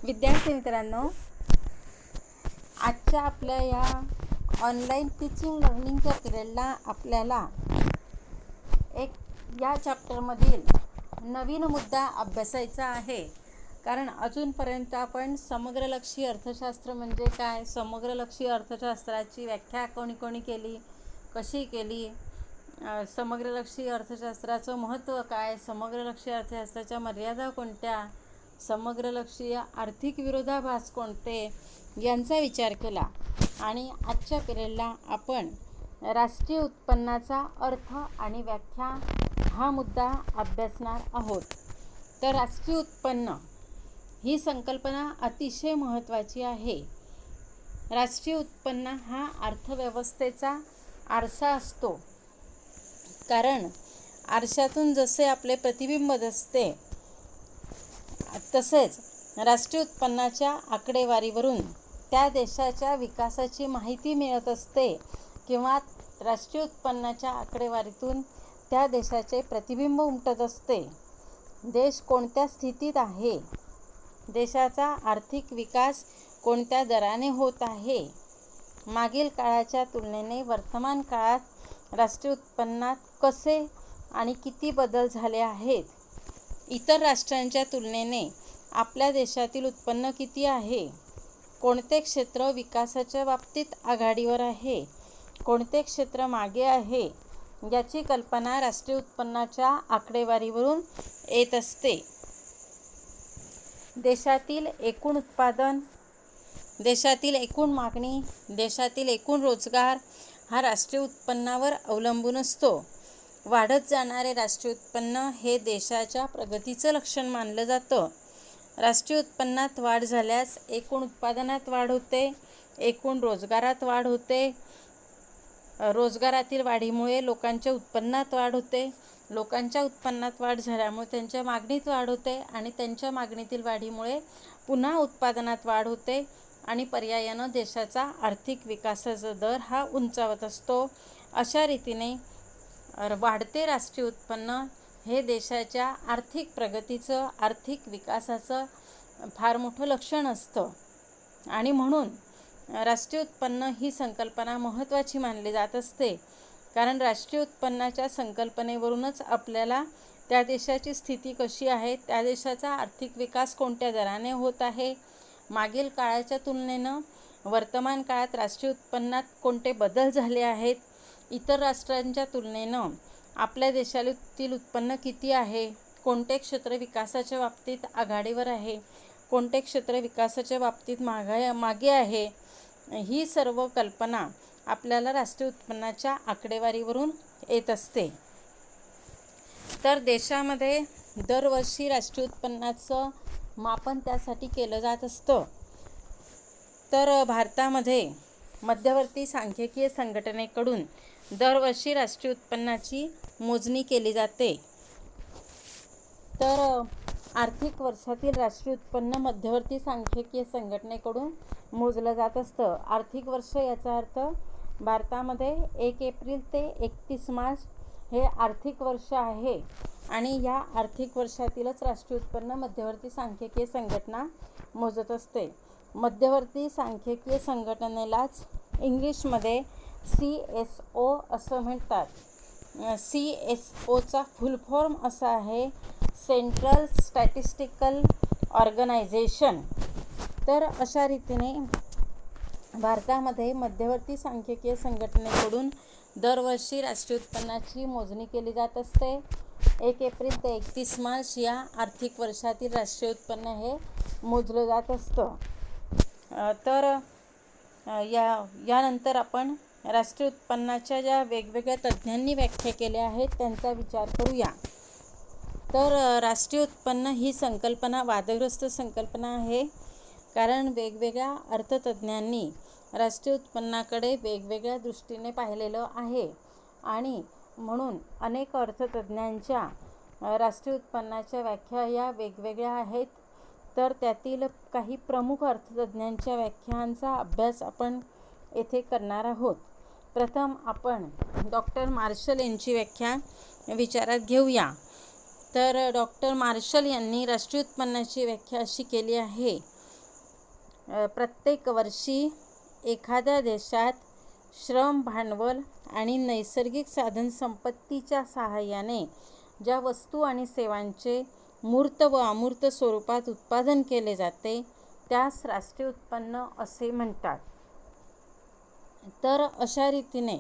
विद्यार्थी मित्रांनो, आजच्या आपल्या या ऑनलाईन टीचिंग लर्निंगच्या पिरियडला आपल्याला एक या चॅप्टरमधील नवीन मुद्दा अभ्यासायचा आहे. कारण अजूनपर्यंत आपण समग्रलक्षी अर्थशास्त्र म्हणजे काय, समग्रलक्षी अर्थशास्त्राची व्याख्या कोणी कोणी केली, कशी केली, समग्रलक्षी अर्थशास्त्राचं महत्त्व काय, समग्रलक्षी अर्थशास्त्राच्या मर्यादा कोणत्या, समग्रलक्षी आर्थिक विरोधाभास कोणते यांचा विचार केला. आणि आजच्या पिरियडला आपण राष्ट्रीय उत्पन्नाचा अर्थ आणि व्याख्या हा मुद्दा अभ्यासणार आहोत. तर राष्ट्रीय उत्पन्न ही संकल्पना अतिशय महत्त्वाची आहे. राष्ट्रीय उत्पन्न हा अर्थव्यवस्थेचा आरसा असतो. कारण आरशातून जसे आपले प्रतिबिंब दिसते तसेच राष्ट्रीय उत्पन्नाच्या आकडेवारीवरून त्या देशाच्या विकासाची माहिती मिळत असते किंवा राष्ट्रीय उत्पन्नाच्या आकडेवारीतून त्या देशाचे प्रतिबिंब उमटत असते. देश कोणत्या स्थितीत आहे, देशाचा आर्थिक विकास कोणत्या दराने होत आहे, मागील काळाच्या तुलनेने वर्तमान काळात राष्ट्रीय उत्पन्नात कसे आणि किती बदल झाले आहेत, इतर राष्ट्रांच्या तुलनेने आपल्या देशातील उत्पन्न किती आहे, कोणते क्षेत्र विकासाच्या बाबतीत आघाडीवर आहे, कोणते क्षेत्र मागे आहे, याची कल्पना राष्ट्रीय उत्पन्नाच्या आकडेवारीवरून येत असते. देशातील एकूण उत्पादन, देशातील एकूण मागणी, देशातील एकूण रोजगार हा राष्ट्रीय उत्पन्नावर अवलंबून असतो. वाढत जाणारे राष्ट्रीय उत्पन्न हे देशाच्या प्रगतीचं लक्षण मानलं जातं. राष्ट्रीय उत्पन्नात वाढ झाल्यास एकूण उत्पादनात वाढ होते, एकूण रोजगारात वाढ होते, रोजगारातील वाढीमुळे लोकांच्या उत्पन्नात वाढ होते, लोकांच्या उत्पन्नात वाढ झाल्यामुळे त्यांच्या मागणीत वाढ होते आणि त्यांच्या मागणीतील वाढीमुळे पुन्हा उत्पादनात वाढ होते आणि पर्यायानं देशाचा आर्थिक विकासाचा दर हा उंचावत असतो. अशा रीतीने वाढते राष्ट्रीय उत्पन्न हे देशाच्या आर्थिक प्रगतीचं, आर्थिक विकासाचं फार मोठं लक्षण असतं. आणि म्हणून राष्ट्रीय उत्पन्न ही संकल्पना महत्त्वाची मानली जात असते. कारण राष्ट्रीय उत्पन्नाच्या संकल्पनेवरूनच आपल्याला त्या देशाची स्थिती कशी आहे, त्या देशाचा आर्थिक विकास कोणत्या दराने होत आहे, मागील काळाच्या तुलनेनं वर्तमान काळात राष्ट्रीय उत्पन्नात कोणते बदल झाले आहेत, इतर राष्ट्रांच्या तुलनेनं आपल्या देशातील उत्पन्न किती आहे, कोणते क्षेत्र विकासाच्या बाबतीत आघाडीवर आहे, कोणते क्षेत्र विकासाच्या बाबतीत मागे आहे, ही सर्व कल्पना आपल्याला राष्ट्रीय उत्पन्नाच्या आकडेवारीवरून येत असते. तर देशामध्ये दरवर्षी राष्ट्रीय उत्पन्नाचं मापन त्यासाठी केलं जात असतं. तर भारतामध्ये मध्यवर्ती सांख्यिकीय संघटनेकडून दरवर्षी राष्ट्रीय उत्पन्नाची मोजणी केली जाते. तर आर्थिक वर्षातील राष्ट्रीय उत्पन्न मध्यवर्ती सांख्यिकीय संघटनेकडून मोजलं जात असतं. आर्थिक वर्ष याचा अर्थ भारतामध्ये 1 एप्रिल ते 31 मार्च हे आर्थिक वर्ष आहे आणि या आर्थिक वर्षातीलच राष्ट्रीय उत्पन्न मध्यवर्ती सांख्यिकीय संघटना मोजत असते. मध्यवर्ती सांख्यिकीय संघटनेलाच इंग्लिशमध्ये CSO असं म्हणतात. CSOचा फुल फॉर्म असा आहे, सेंट्रल स्टॅटिस्टिकल ऑर्गनायझेशन. तर अशा रीतीने भारतामध्ये मध्यवर्ती सांख्यिकीय संघटनेकडून दरवर्षी राष्ट्रीय उत्पन्नाची मोजणी केली जात असते. 1 एप्रिल ते 31 मार्च या आर्थिक वर्षातील राष्ट्रीय उत्पन्न हे मोजलं जात असतं. तर यानंतर आपण राष्ट्रीय उत्पन्नाच्या ज्या वेगवेगळ्या तज्ज्ञांनी व्याख्या केल्या आहेत त्यांचा विचार करूया. तर राष्ट्रीय उत्पन्न ही संकल्पना वादग्रस्त संकल्पना आहे. कारण वेगवेगळ्या अर्थतज्ज्ञांनी राष्ट्रीय उत्पन्नाकडे वेगवेगळ्या दृष्टीने पाहिलेलं आहे आणि म्हणून अनेक अर्थतज्ज्ञांच्या राष्ट्रीय उत्पन्नाच्या व्याख्या या वेगवेगळ्या आहेत. तर त्यातील काही प्रमुख अर्थतज्ज्ञांच्या व्याख्यांचा अभ्यास आपण येथे करणार आहोत. प्रथम आपण डॉक्टर मार्शल यांची व्याख्या विचारात घेऊया. तर डॉक्टर मार्शल यांनी राष्ट्रीय उत्पन्नाची व्याख्या अशी केली आहे प्रत्येक वर्षी एखाद्या देशात श्रम, भांडवल आणि नैसर्गिक साधनसंपत्तीच्या सहाय्याने ज्या वस्तू आणि सेवांचे मूर्त व अमूर्त स्वरूपात उत्पादन केले जाते त्यास राष्ट्रीय उत्पन्न असे म्हणतात. तर अशा रीतीने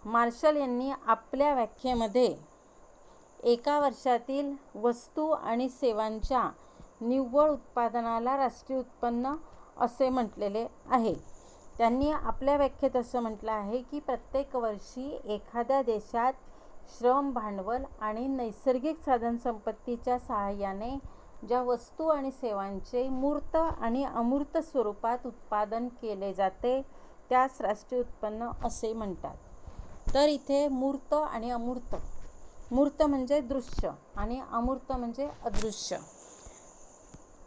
मार्शल यांनी आपल्या व्याख्येमध्ये एका वर्षातील वस्तू आणि सेवांच्या निव्वळ उत्पादनाला राष्ट्रीय उत्पन्न असे म्हटलेले आहे. त्यांनी आपल्या व्याख्येत असं म्हटलं आहे की प्रत्येक वर्षी एखाद्या देशात श्रम, भांडवल आणि नैसर्गिक साधनसंपत्तीच्या सहाय्याने ज्या वस्तू आणि सेवांचे मूर्त आणि अमूर्त स्वरूपात उत्पादन केले जाते त्यास राष्ट्रीय उत्पन्न असे म्हणतात. तर इथे मूर्त आणि अमूर्त, मूर्त म्हणजे दृश्य आणि अमूर्त म्हणजे अदृश्य.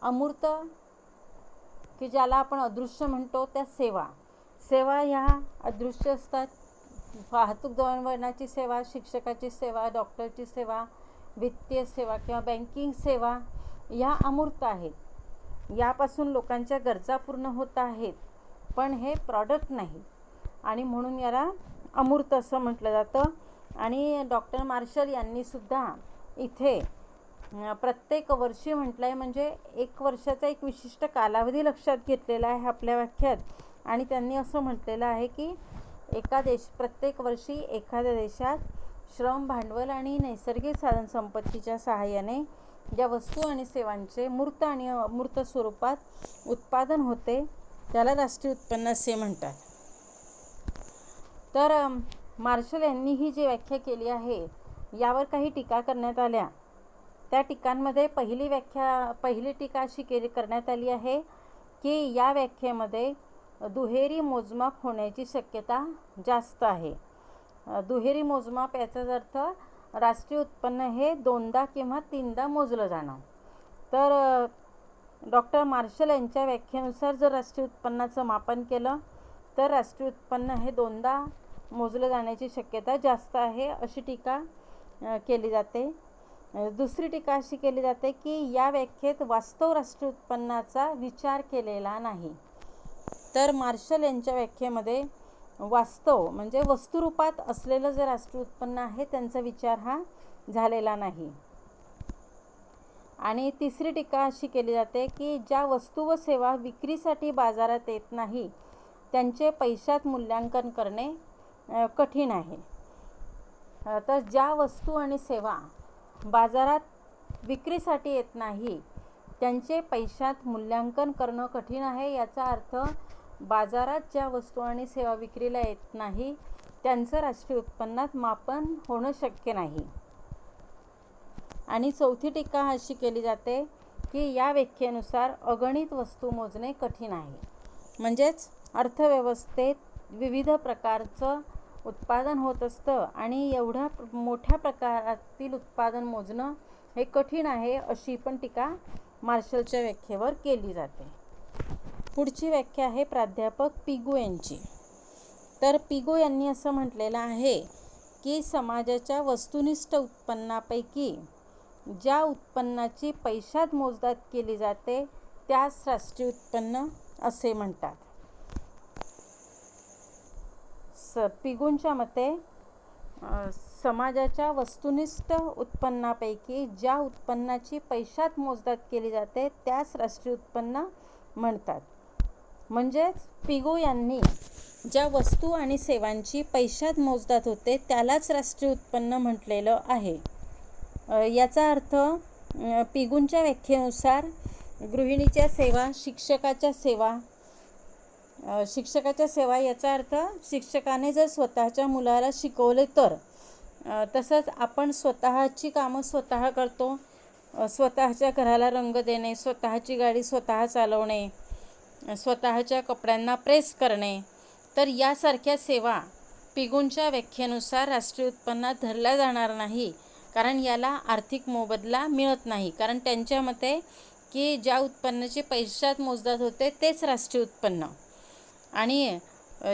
अमूर्त की ज्याला आपण अदृश्य म्हणतो त्या सेवा ह्या अदृश्य असतात. वाहतूक दळणवळणाची सेवा, शिक्षकाची सेवा, डॉक्टरची सेवा, वित्तीय सेवा किंवा बँकिंग सेवा या अमूर्त आहेत. यापासून लोकांच्या गरजा पूर्ण होत आहेत, पण हे प्रॉडक्ट नाही आणि म्हणून याला अमूर्त असं म्हटलं जातं. आणि डॉक्टर मार्शल यांनी सुद्धा इथे प्रत्येक वर्षी म्हटलं आहे, म्हणजे एक वर्षाचा एक विशिष्ट कालावधी लक्षात घेतलेला आहे आपल्या व्याख्यात. आणि त्यांनी असं म्हटलेलं आहे की प्रत्येक वर्षी एखाद्या देशात श्रम, भांडवल आणि नैसर्गिक साधनसंपत्तीच्या सहाय्याने ज्या वस्तू आणि सेवांचे मूर्त आणि अमूर्त स्वरूपात उत्पादन होते त्याला राष्ट्रीय उत्पन्न असे म्हणतात. तर मार्शल यांनी ही जी व्याख्या केली आहे यावर काही टीका करण्यात आल्या. त्या टीकांमध्ये पहिली टीका अशी करण्यात आली आहे की या व्याख्येमध्ये दुहेरी मोजमाप होण्याची शक्यता जास्त आहे. दुहेरी मोजमाप याचाच अर्थ राष्ट्रीय उत्पन्न हे दोनदा किंवा तीनदा मोजलं जाणं. तर डॉक्टर मार्शल यांच्या व्याख्येनुसार जर राष्ट्रीय उत्पन्नाचं मापन केलं तर राष्ट्रीय उत्पन्न हे दोनदा मोजलं जाण्याची शक्यता जास्त आहे अशी टीका केली जाते. दुसरी टीका अशी केली जाते की या व्याख्येत वास्तव राष्ट्रीय उत्पन्नाचा विचार केलेला नाही. तर मार्शल यांच्या व्याख्येमध्ये वास्तव म्हणजे वस्तुरूपात असलेलं जे राष्ट्रीय उत्पन्न आहे त्यांचा विचार हा झालेला नाही. आणि तिसरी टीका अशी केली जाते की ज्या वस्तू व सेवा विक्रीसाठी बाजारात येत नाही त्यांचे पैशात मूल्यांकन करणे कठीण आहे. तर ज्या वस्तू आणि सेवा बाजारात विक्रीसाठी येत नाही त्यांचे पैशात मूल्यांकन करणं कठीण आहे. याचा अर्थ बाजारात ज्या वस्तू आणि सेवा विक्रीला येत नाही त्यांचं राष्ट्रीय उत्पन्नात मापन होणं शक्य नाही. आणि चौथी टीका अशी केली जाते की या व्याख्येनुसार अगणित वस्तू मोजणे कठीण आहे. म्हणजेच अर्थव्यवस्थेत विविध प्रकारचं उत्पादन होत असतं आणि एवढ्या मोठ्या प्रकारातील उत्पादन मोजणं हे कठीण आहे अशी पण टीका मार्शलच्या व्याख्येवर केली जाते. पुढची व्याख्या आहे प्राध्यापक पिगो यांची. तर पिगो यांनी असं म्हटलेलं आहे की समाजाच्या वस्तुनिष्ठ उत्पन्नापैकी ज्या उत्पन्नाची पैशात मोजदाद केली जाते त्यास राष्ट्रीय उत्पन्न असे म्हणतात. पिगोंच्या मते समाजाच्या वस्तुनिष्ठ उत्पन्नापैकी ज्या उत्पन्नाची पैशात मोजदाद केली जाते त्यास राष्ट्रीय उत्पन्न म्हणतात. म्हणजेच पिगो यांनी ज्या वस्तू आणि सेवांची पैशात मोजदाद होते त्यालाच राष्ट्रीय उत्पन्न म्हटलेलं आहे. याचा अर्थ पिगोंच्या व्याख्येनुसार गृहिणीच्या सेवा, शिक्षकाच्या सेवा याचा अर्थ शिक्षकाने जर स्वतःच्या मुलाला शिकवले तर, तसंच आपण स्वतःची कामं स्वतः करतो, स्वतःच्या घराला रंग देणे, स्वतःची गाडी स्वतः चालवणे, स्वतःच्या कपड्यांना प्रेस करणे, तर यासारख्या सेवा पिगोंच्या व्याख्येनुसार राष्ट्रीय उत्पन्नात धरल्या जाणार नाही, कारण याला आर्थिक मोबदला मिळत नाही. कारण त्यांच्या मते की ज्या उत्पन्नाची पैशात मोजदाद होते तेच राष्ट्रीय उत्पन्न आणि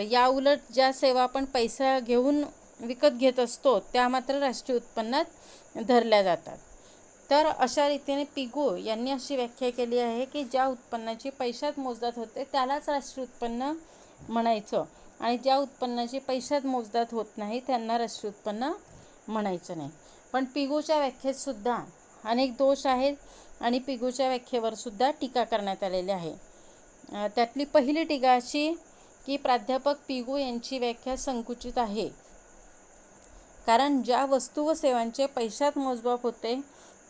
याउलट ज्या सेवा आपण पैसा घेऊन विकत घेत असतो त्या मात्र राष्ट्रीय उत्पन्नात धरल्या जातात. तर अशा रीतीने पिगू यांनी अशी व्याख्या केली आहे की ज्या उत्पन्नाची पैशात मोजदाद होते त्यालाच राष्ट्रीय उत्पन्न म्हणायचं, आणि ज्या उत्पन्नाची पैशात मोजदाद होत नाही त्यांना राष्ट्रीय उत्पन्न म्हणायचं नाही. पण पिगूच्या व्याख्येत सुद्धा अनेक दोष आहेत आणि पिगूच्या व्याख्येवर सुद्धा टीका करण्यात आलेली आहे. त्यातली पहिली टीका अशी की प्राध्यापक पिगू यांची व्याख्या संकुचित आहे, कारण ज्या वस्तू व सेवांचे पैशात मोजमाप होते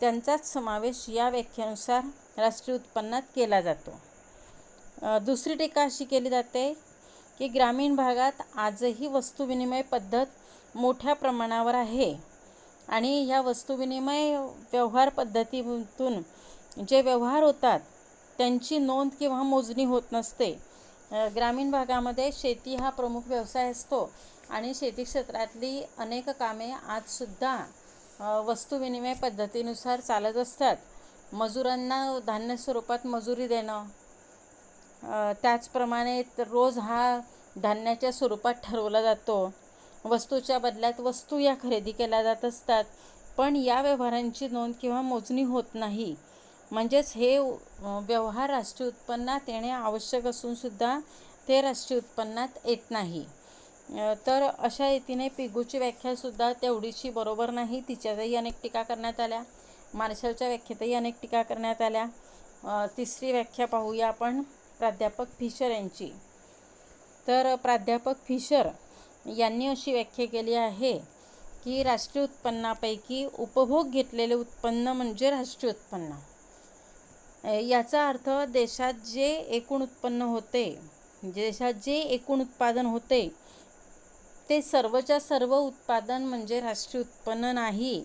त्यांचाच समावेश या व्याख्येनुसार राष्ट्रीय उत्पन्नात केला जातो. दुसरी टीका अशी केली जाते की ग्रामीण भागात आजही वस्तुविनिमय पद्धत मोठ्या प्रमाणावर आहे आणि ह्या वस्तुविनिमय व्यवहार पद्धतीतून जे व्यवहार होतात त्यांची नोंद किंवा मोजणी होत नसते. ग्रामीण भागामध्ये शेती हा प्रमुख व्यवसाय असतो आणि शेती क्षेत्रातली अनेक कामे आजसुद्धा वस्तुविनिमय पद्धतीनुसार चालत असतात. मजुरांना धान्य स्वरूपात मजुरी देणं, त्याचप्रमाणे रोज हा धान्याच्या स्वरूपात ठरवला जातो. वस्तूच्या बदल्यात वस्तू या खरेदी केल्या जात असतात, पण या व्यवहारांची नोंद किंवा मोजणी होत नाही. म्हणजेच हे व्यवहार राष्ट्रीय उत्पन्नात येणे आवश्यक असून सुद्धा ते राष्ट्रीय उत्पन्नात येत नाही. तर अशा रीतीने पिगूची व्याख्यासुद्धा तेवढीशी बरोबर नाही. तिच्यातही अनेक टीका करण्यात आल्या. मार्शलच्या व्याख्येतही अनेक टीका करण्यात आल्या. तिसरी व्याख्या पाहूया आपण प्राध्यापक फिशर यांची. तर प्राध्यापक फिशर यांनी अशी व्याख्या केली आहे की राष्ट्रीय उत्पन्नापैकी उपभोग घेतलेले उत्पन्न म्हणजे राष्ट्रीय उत्पन्न. याचा अर्थ देशात जे एकूण उत्पन्न होते, देशात जे एकूण उत्पादन होते ते सर्वच्या सर्व उत्पादन म्हणजे राष्ट्रीय उत्पन्न नाही,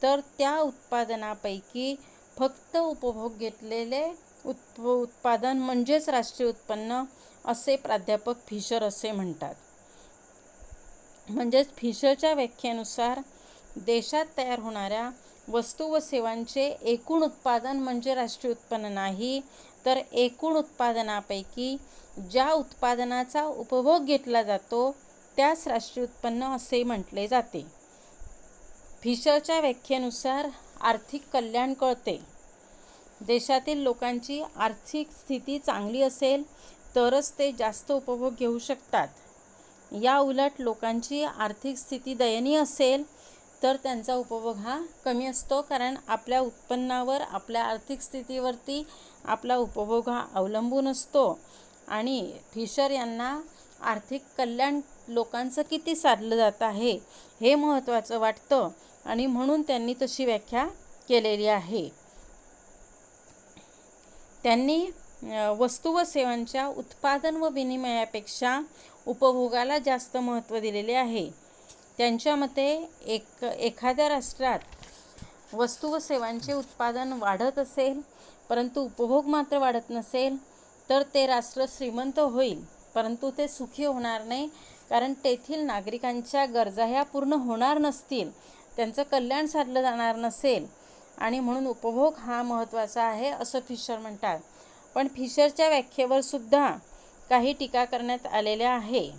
तर त्या उत्पादनापैकी फक्त उपभोग घेतलेले उत्पादन म्हणजेच राष्ट्रीय उत्पन्न असे प्राध्यापक फिशर असे म्हणतात. म्हणजेच फिशरच्या व्याख्येनुसार देशात तयार होणाऱ्या वस्तू व सेवांचे एकूण उत्पादन म्हणजे राष्ट्रीय उत्पन्न नाही, तर एकूण उत्पादनापैकी ज्या उत्पादनाचा उपभोग घेतला जातो त्यास राष्ट्रीय उत्पन्न असे म्हटले जाते. फिशरच्या व्याख्येनुसार आर्थिक कल्याण कळते. देशातील लोकांची आर्थिक स्थिती चांगली असेल तरच ते जास्त उपभोग घेऊ शकतात. या उलट लोकांची आर्थिक स्थिती दयनीय असेल तर त्यांचा उपभोग हा कमी असतो, कारण आपल्या उत्पन्नावर, आपल्या आर्थिक स्थितीवरती आपला उपभोग हा अवलंबून असतो. आणि फिशर यांना आर्थिक कल्याण लोकांचं किती साधलं जात आहे हे महत्त्वाचं वाटतं आणि म्हणून त्यांनी तशी व्याख्या केलेली आहे. त्यांनी वस्तू व सेवांच्या उत्पादन व विनिमयापेक्षा उपभोगाला जास्त महत्त्व दिलेले आहे. त्यांच्या मते एखाद्या राष्ट्रात वस्तू व सेवांचे उत्पादन वाढत असेल परंतु उपभोग मात्र वाढत नसेल तर ते राष्ट्र श्रीमंत होईल परंतु ते सुखी होणार नाही, कारण तेथील नागरिकांच्या गरजा ह्या पूर्ण होणार नसतील, त्यांचं कल्याण साधलं जाणार नसेल आणि म्हणून उपभोग हा महत्त्वाचा आहे असं फिशर म्हणतात. पण फिशरच्या व्याख्येवर सुद्धा काही टीका करण्यात आलेल्या आहे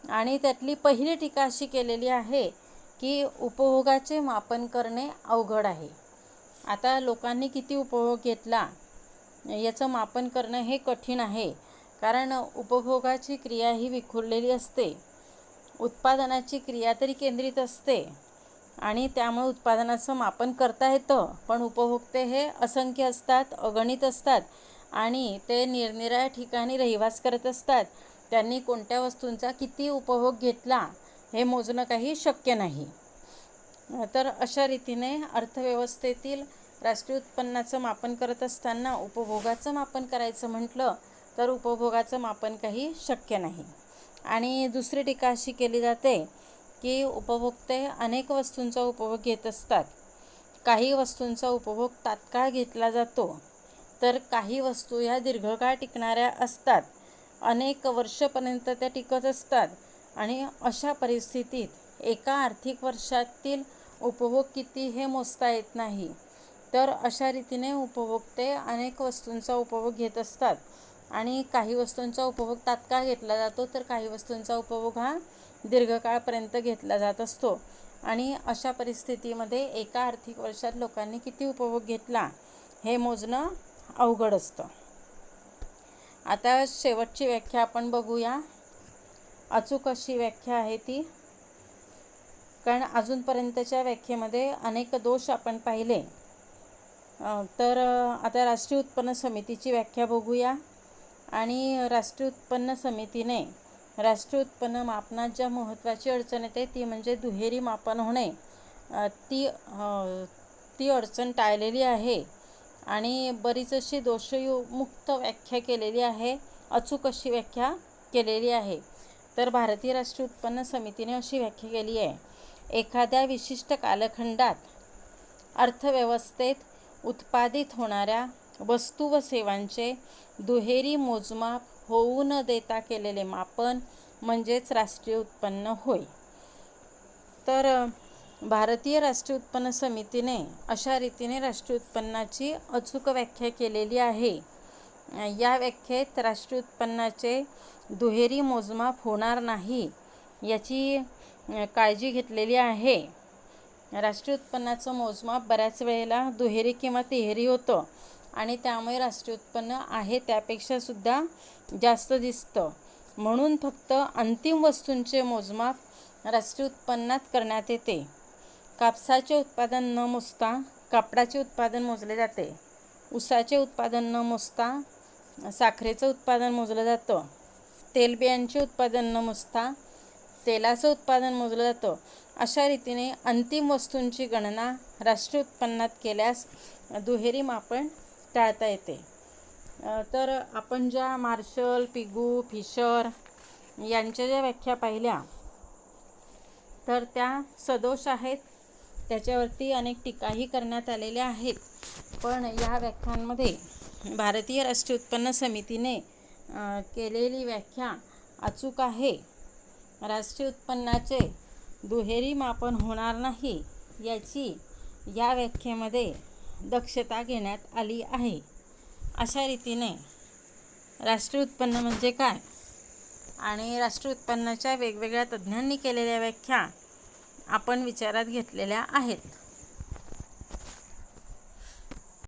आणि त्यातली पहिली टीका अशी केलेली आहे की उपभोगाचे मापन करणे अवघड आहे. आता लोकांनी किती उपभोग घेतला याचं मापन करणं हे कठीण आहे, कारण उपभोगाची क्रिया ही विखुरलेली असते. उत्पादनाची क्रिया तरी केंद्रित असते आणि त्यामुळे उत्पादनाचं मापन करता येतं, पण उपभोक्ते हे असंख्य असतात, अगणित असतात आणि ते निरनिराळ्या ठिकाणी रहिवास करत असतात. त्यांनी कोणत्या वस्तूंचा किती उपभोग घेतला हे मोजणं काही शक्य नाही. तर अशा रीतीने अर्थव्यवस्थेतील राष्ट्रीय उत्पन्नाचं मापन करत असताना उपभोगाचं मापन करायचं म्हटलं तर उपभोगाचं मापन काही शक्य नाही. आणि दुसरी टीका अशी केली जाते की उपभोक्ते अनेक वस्तूंचा उपभोग घेत असतात. काही वस्तूंचा उपभोग तात्काळ घेतला जातो तर काही वस्तू ह्या दीर्घकाळ टिकणाऱ्या असतात, अनेक वर्षापर्यंत त्या टिकत असतात आणि अशा परिस्थितीत एका आर्थिक वर्षातील उपभोग किती हे मोजता येत नाही. तर अशा रीतीने उपभोक्ते अनेक वस्तूंचा उपभोग घेत असतात आणि काही वस्तूंचा उपभोग तात्काळ घेतला जातो तर काही वस्तूंचा उपभोग हा दीर्घकाळपर्यंत घेतला जात असतो आणि अशा परिस्थितीमध्ये एका आर्थिक वर्षात लोकांनी किती उपभोग घेतला हे मोजणं अवघड असतं. आता शेवटची व्याख्या आपण बघूया. अचूक अशी व्याख्या आहे ती, कारण अजूनपर्यंतच्या व्याख्येमध्ये अनेक दोष आपण पाहिले. तर आता राष्ट्रीय उत्पन्न समितीची व्याख्या बघूया. आणि राष्ट्रीय उत्पन्न समितीने राष्ट्रीय उत्पन्न मापनात ज्या महत्त्वाची अडचण येते ती म्हणजे दुहेरी मापन होणे, ती अडचण टाळलेली आहे आणि बरीच अशी दोषयुक्त व्याख्या केलेली आहे, अचूक अशी व्याख्या केलेली आहे. तर भारतीय राष्ट्रीय उत्पन्न समितीने अशी व्याख्या केली आहे: एखाद्या विशिष्ट कालखंडात अर्थव्यवस्थेत उत्पादित होणाऱ्या वस्तू व सेवांचे दुहेरी मोजमाप होऊ न देता केलेले मापन म्हणजेच राष्ट्रीय उत्पन्न होय. तर भारतीय राष्ट्रीय उत्पन्न समितीने अशा रीतीने राष्ट्रीय उत्पन्नाची अचूक व्याख्या केलेली आहे. या व्याख्येत राष्ट्रीय उत्पन्नाचे दुहेरी मोजमाप होणार नाही याची काळजी घेतलेली आहे. राष्ट्रीय उत्पन्नाचं मोजमाप बऱ्याच वेळेला दुहेरी किंवा तिहेरी होतं आणि त्यामुळे राष्ट्रीय उत्पन्न आहे त्यापेक्षा सुद्धा जास्त दिसतं. म्हणून फक्त अंतिम वस्तूंचे मोजमाप राष्ट्रीय उत्पन्नात करण्यात येते. कापसाचे उत्पादन न मोजता कापडाचे उत्पादन मोजले जाते. ऊसाचे उत्पादन न मोजता साखरेचं उत्पादन मोजलं जातं. तेलबियांचे उत्पादन न मोजता तेलाचं उत्पादन मोजलं जातं. अशा रीतीने अंतिम वस्तूंची गणना राष्ट्रीय उत्पन्नात केल्यास दुहेरी मापन टाळता येते. तर आपण ज्या मार्शल, पिगू, फिशर यांच्या ज्या व्याख्या पाहिल्या तर त्या सदोष आहेत, त्याच्यावरती अनेक टीकाही करण्यात आलेल्या आहेत. पण या व्याख्यांमध्ये भारतीय राष्ट्रीय उत्पन्न समितीने केलेली व्याख्या अचूक आहे. राष्ट्रीय उत्पन्नाचे दुहेरी मापन होणार नाही याची या व्याख्येमध्ये दक्षता घेण्यात आली आहे. अशा रीतीने राष्ट्रीय उत्पन्न म्हणजे काय आणि राष्ट्रीय उत्पन्नाच्या वेगवेगळ्या तज्ज्ञांनी केलेल्या व्याख्या आपण विचारात घेतलेल्या आहेत.